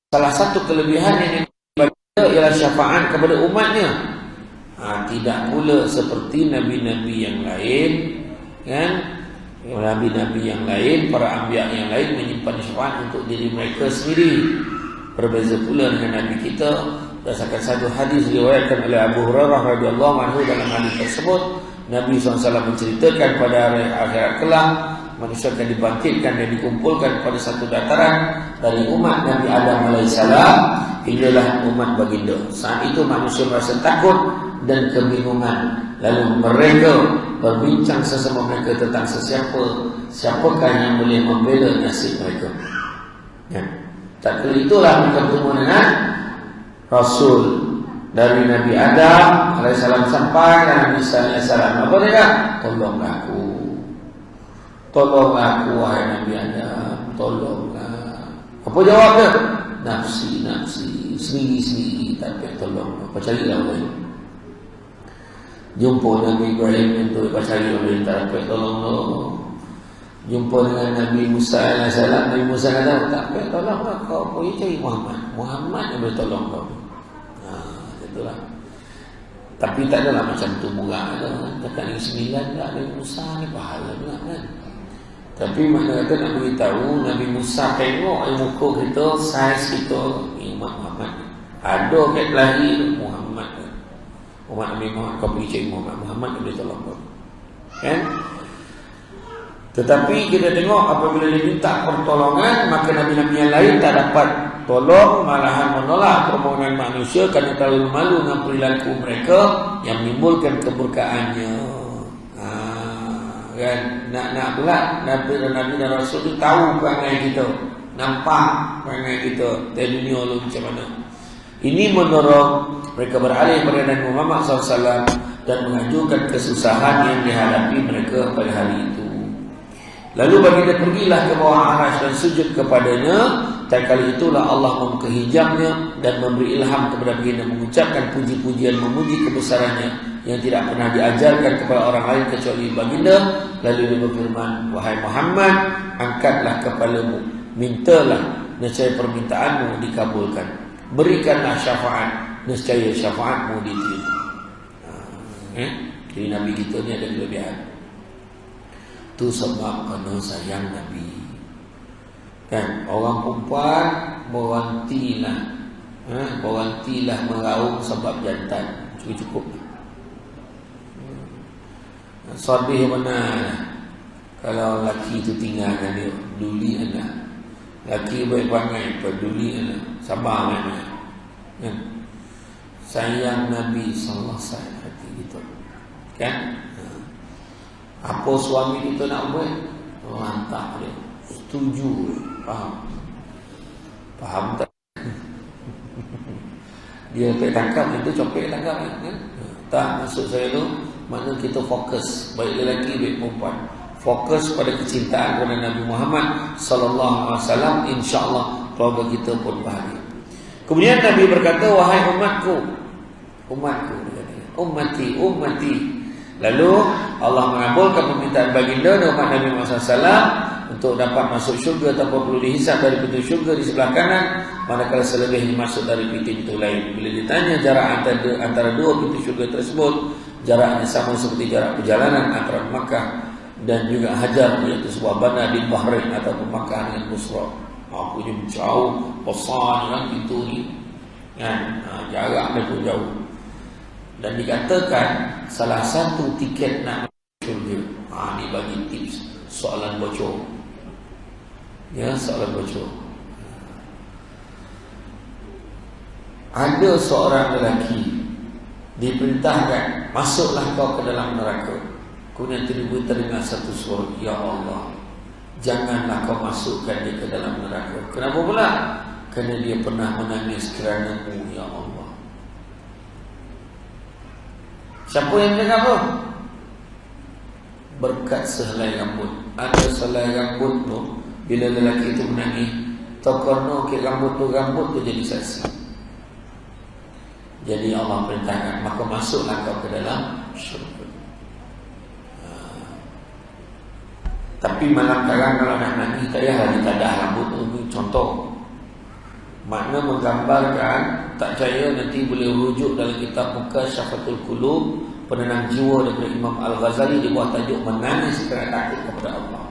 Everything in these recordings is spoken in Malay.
salah satu kelebihan yang diberikan ialah syafaat kepada umatnya. Tidak pula seperti nabi-nabi yang lain, kan? Nabi-nabi yang lain, para anbiya yang lain menyimpan syafaat untuk diri mereka sendiri. Berbeza pula dengan Nabi kita. Berdasarkan satu hadis diriwayatkan oleh Abu Hurairah radhiyallahu anhu, dalam hadis tersebut Nabi SAW menceritakan pada hari akhirat kelak manusia akan dibangkitkan dan dikumpulkan pada satu dataran dari umat Nabi Adam alaihissalam hinggalah umat baginda. Saat itu manusia merasa takut dan kebingungan. Lalu mereka berbincang sesama mereka tentang siapakah yang boleh membela nasib mereka. Tak kala itulah mereka bertemu dengan Rasul dari Nabi Adam alaihissalam sampai dan Nabi alaihissalam. Apa dia? Tolong aku wahai Nabi Adam, tolonglah. Apa jawabnya? Nafsi, sendiri, tapi tolong. Apa carilah orang? Jumpa Nabi Ibrahim itu cari orang tak tolong. Jumpa dengan Nabi Musa alaihissalam, Nabi Musa kata, tak apa, tolonglah kau pergi cari Muhammad yang boleh tolong kau. Itulah. Tapi tak adalah macam tu murah ada. Dekat Negeri 9 tak ada Musa ni, pahala juga kan. Tapi makna kata nak beritahu Nabi Musa tengok muka kita, saiz kita, Imam Muhammad ada kat lahir Muhammad. Umat Nabi Muhammad, kau pergi cari Muhammad yang boleh tolong kau, kan? Tetapi kita tengok apabila dia minta pertolongan, maka Nabi-Nabi yang lain tak dapat tolong, malahan menolak permohonan manusia kerana terlalu malu dengan perilaku mereka yang menimbulkan keburkaannya. Kan? Nak pula Nabi dan Rasul itu tahu perangai kita, nampak perangai kita dari dunia lalu macam mana. Ini mendorong mereka beralih pada Nabi Muhammad SAW dan mengajukan kesusahan yang dihadapi mereka pada hari itu. Lalu baginda pergilah ke bawah arasy dan sujud kepadanya. Tatkala itulah Allah membuka hijabnya dan memberi ilham kepada baginda mengucapkan puji-pujian memuji kebesarannya yang tidak pernah diajarkan kepada orang lain kecuali baginda. Lalu dia berfirman, wahai Muhammad, angkatlah kepalamu, mintalah, nescaya permintaanmu dikabulkan. Berikanlah syafaat, nescaya syafaatmu diterima. Jadi Nabi kita ni ada kelebihan. Itu sebab kerana sayang Nabi. Kan, orang perempuan berantilah meraung sebab jantan. Cukup. Sabih benar. Kalau lelaki itu tinggalkan dia, peduli anak. Lelaki baik bangai, peduli anak. Sabar anak. Kan? Sayang Nabi sallallahu alaihi wasallam hati kita. Kan? Apa suami kita nak buat? Lantak dia. Setuju. Faham tak? Dia tangkap itu, copek tangkap kan? Tak, maksud saya tu makna kita fokus, baik lelaki baik perempuan, fokus pada kecintaan kepada Nabi Muhammad sallallahu alaihi wasallam, insya-Allah keluarga kita pun bahagia. Kemudian Nabi berkata, wahai umatku, ummati. Lalu Allah mengabulkan permintaan baginda dan umat Nabi Muhammad SAW untuk dapat masuk syurga tanpa perlu dihisab dari pintu syurga di sebelah kanan, manakala selebihnya masuk dari pintu lain. Bila ditanya jarak antara dua pintu syurga tersebut, jaraknya sama seperti jarak perjalanan antara Makkah dan juga Hajar, iaitu sebuah bandar di Bahrain atau Makkah dengan Busra. Punya jauh, besar kan pintu ni, kan? Jaraknya pun jauh. Dan dikatakan salah satu tiket nak masuk syurga. Ni bagi tips soalan bocor. Ya, soalan bocor. Ada seorang lelaki diperintahkan, masuklah kau ke dalam neraka. Kemudian tiba-tiba terdengar satu suara, ya Allah, janganlah kau masukkan dia ke dalam neraka. Kenapa pula? Kerana dia pernah menangis kerana-Mu, ya Allah. Siapa yang cakap apa? Berkat sehelai rambut. Ada sehelai rambut tu, bila lelaki itu menangis, terkena ke rambut tu jadi saksi. Jadi Allah perintahkan, maka masuklah kau ke dalam syurga. Tapi malam sekarang kalau nak nangis, tak payah ditadah rambut tu. Contoh, Makna menggambarkan, tak percaya nanti boleh rujuk dalam kitab Mukasyafatul Qulub, penenang jiwa daripada Imam Al-Ghazali, di bawah tajuk menangis kerana takut kepada Allah.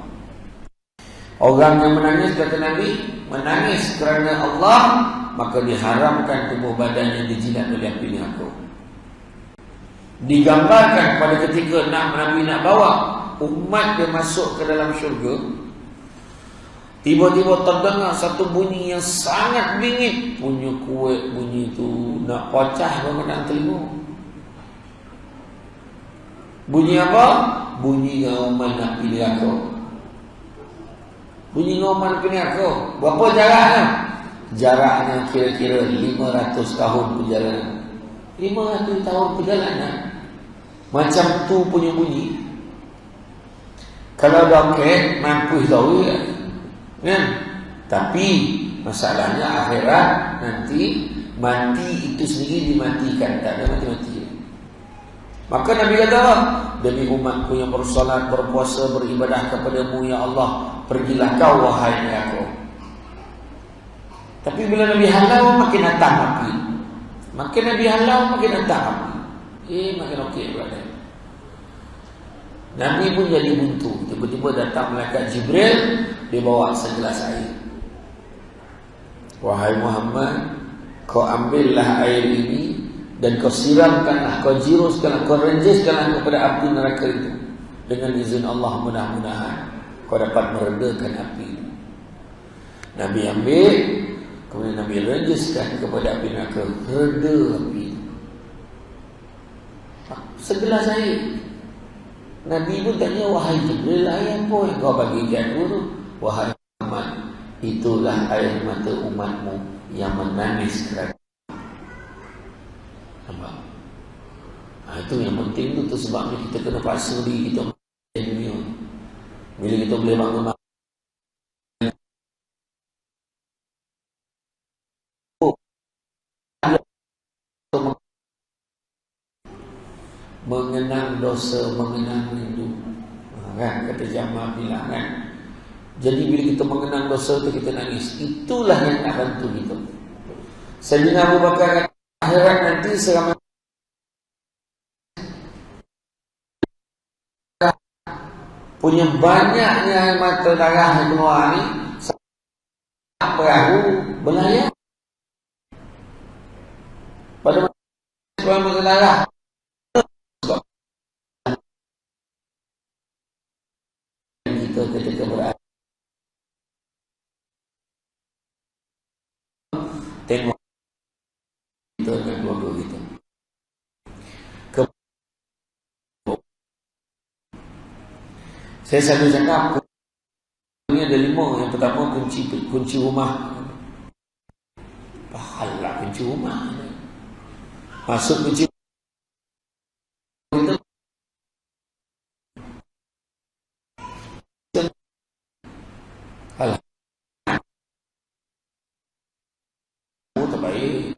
Orang yang menangis, kata Nabi, menangis kerana Allah, maka diharamkan tubuh badannya dijilat oleh api neraka. Digambarkan pada ketika Nabi nak bawa umat dia masuk ke dalam syurga, tiba-tiba terdengar satu bunyi yang sangat bingit. Punya kuat bunyi tu nak pecah dalam telinga. Bunyi apa? Bunyi ngauman nak pilih aku. Bunyi ngauman pilih aku. Berapa jaraknya? Jaraknya kira-kira 500 tahun perjalanan. 500 tahun perjalanan. Macam tu punya bunyi. Kalau roket mampu tahu ya. Kan? Tapi masalahnya akhirat nanti mati itu sendiri dimatikan, tak ada mati-mati. Maka Nabi kata, demi umatku yang bersolat, berpuasa, beribadah kepadamu ya Allah, pergilah kau wahai aku. Tapi bila Nabi halau makin datang api. Makin Nabi halau makin datang api. Makin okey berada. Nabi pun jadi buntu. Tiba-tiba datang malaikat Jibril, dia bawa segelas air. Wahai Muhammad, kau ambillah air ini dan kau siramkanlah, kau jiruskanlah, kau renjiskanlah kepada api neraka itu. Dengan izin Allah, mudah-mudahan kau dapat meredakan api. Nabi ambil, kemudian Nabi renjiskan kepada api neraka, reda api. Segelas air. Nabi pun tanya, wahai Jibril, air apa yang kau bagikan dulu? Wahai Muhammad, itulah air mata umatmu yang menangis kerana. Nampak? Itu yang penting tu sebabnya kita kena paksa diri kita dunia. Bila kita boleh bangun mengenang dosa, mengenang rindu. Kan kata Jamal bilang kan. Jadi bila kita mengenang dosa itu kita nangis. Itulah yang nak bantu kita. Sayyidina Abu Bakar kata, akhirat nanti seramai punya banyaknya mata darah yang keluar ni, perahu berlayar pada mata darah. Kita ketika berada tengok kita dengan keluarga kita. Saya selalu cakap ini ada 5. Yang pertama kunci rumah. Pahala kunci rumah. Masuk kunci kita. Alah. Terbaik.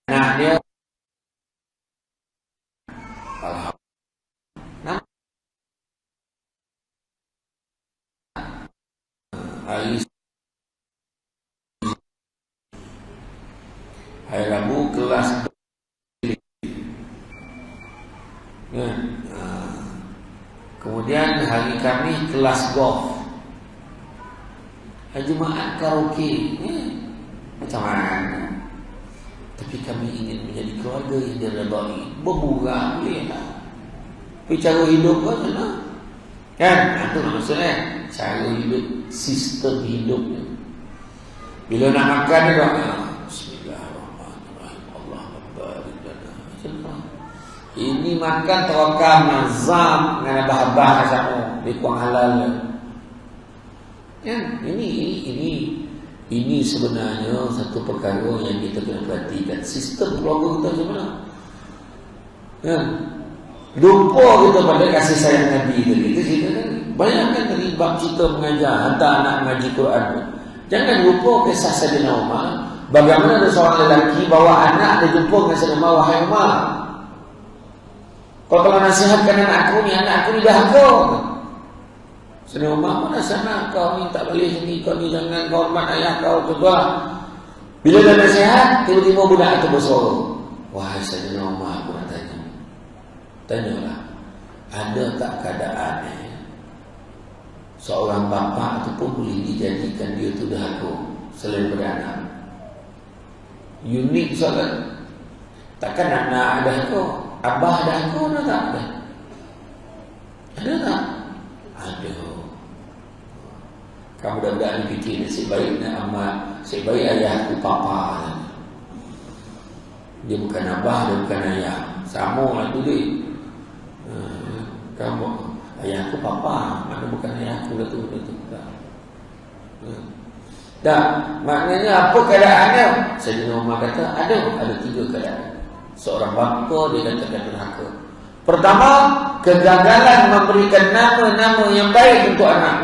Nah dia hari Rabu kelas ya. Kemudian hari Khamis kelas golf. Hari Jumaat karaoke ya. Macam mana? Tapi kami ingin menjadi keluarga yang diredai. Berburang boleh tak? Tapi cara hidup kan mana? Kan? Itu maksudnya cara hidup, sistem hidupnya. Bila nak makan dia doa, Bismillahirrahmanirrahim, Allahumma barik lana. Ini makan terakam nazam dengan abah-abah sama di kuang halal. Kan? Ini sebenarnya satu perkara yang kita kena perhatikan. Sistem keluarga kita macam mana? Kan? Lupa kita pada kasih sayang Nabi tadi. Itu cerita tadi. Bayangkan tadi bab cerita mengajar, hantar anak mengaji Quran. Jangan lupa kisah Sayyidina Umar. Bagaimana ada seorang lelaki bawa anak dia jumpa dengan Sayyidina Umar, wahai Umar, kau kalau nasihatkan anak aku ni dah aku. Sayyidina Umar mana sana kau ni tak boleh sini, kau ni jangan kau hormat ayah kau tua. Bila dah nasihat, tiba-tiba budak itu bersuara. Wahai Sayyidina Umar, aku nak tanya. Tanyalah, ada tak keadaan seorang bapa itu pun boleh dijadikan dia tu dahaga selain beranak? Unik soalan. Takkan anak ada kau, abah ada kau, ada tak ada? Ada tak? Ada. Kamu budak-budak ni fikir nasib baik nak amat, nasib baik ayah aku papa. Dia bukan abah, dia bukan ayah. Sama lah tu dia. Kamu ayah aku papa, mana bukan ayah aku dah tu. Tak, maknanya apa keadaannya? Sayyidina Umar kata ada 3 keadaan. Seorang bapa dia katakan derhaka. Pertama, kegagalan memberikan nama-nama yang baik untuk anak.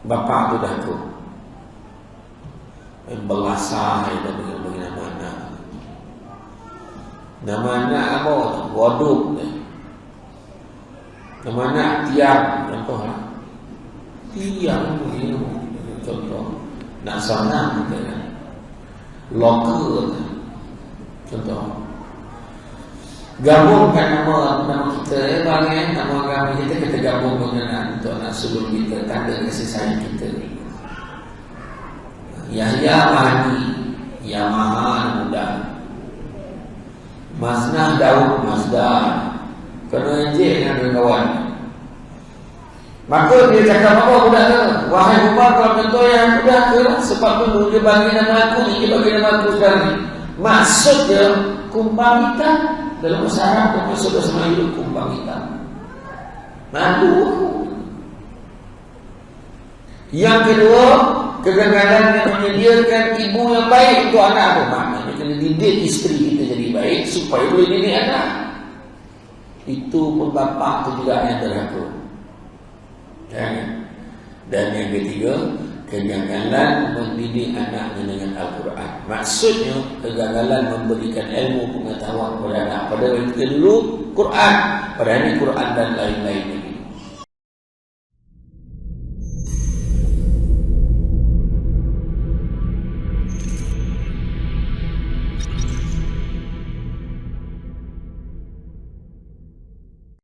Bapa tu derhaka. Belasah dia bagi nama anak. Nama anak apa? Waduk. Nama anak Tiang. Contoh lah. Tiang ni. Contoh. Nak sanang kita kan. Loker. Contoh. Gabungkan nama kita nama agama kita gabung dengan untuk anak sulung kita, tanda kasih sayang kita. Yahya Mahdi, Yamaha muda. Masnah Daud Mazda. Kena ejek dengan kawan. Maka dia cakap apa budak tu? Wahai Umar, kalau contoh yang budak ke lah. Sebab tu dia bagi nama aku ni, dia bagi nama aku sekarang ni. Maksudnya kumpang hitam. Dalam bahasa Arab maksudnya sama hidup kumpang hitam. Malu aku. Yang kedua, kegagalan yang menyediakan ibu yang baik untuk anak tu. Maknanya kena didik isteri kita jadi baik supaya boleh didik anak. Itu pun bapa tu juga yang derhaka. Dan yang ketiga, kegagalan mendidik anaknya dengan Al-Quran. Maksudnya kegagalan memberikan ilmu pengetahuan kepada anak. Pada ketika dulu Quran, pada ini Quran dan lain-lain.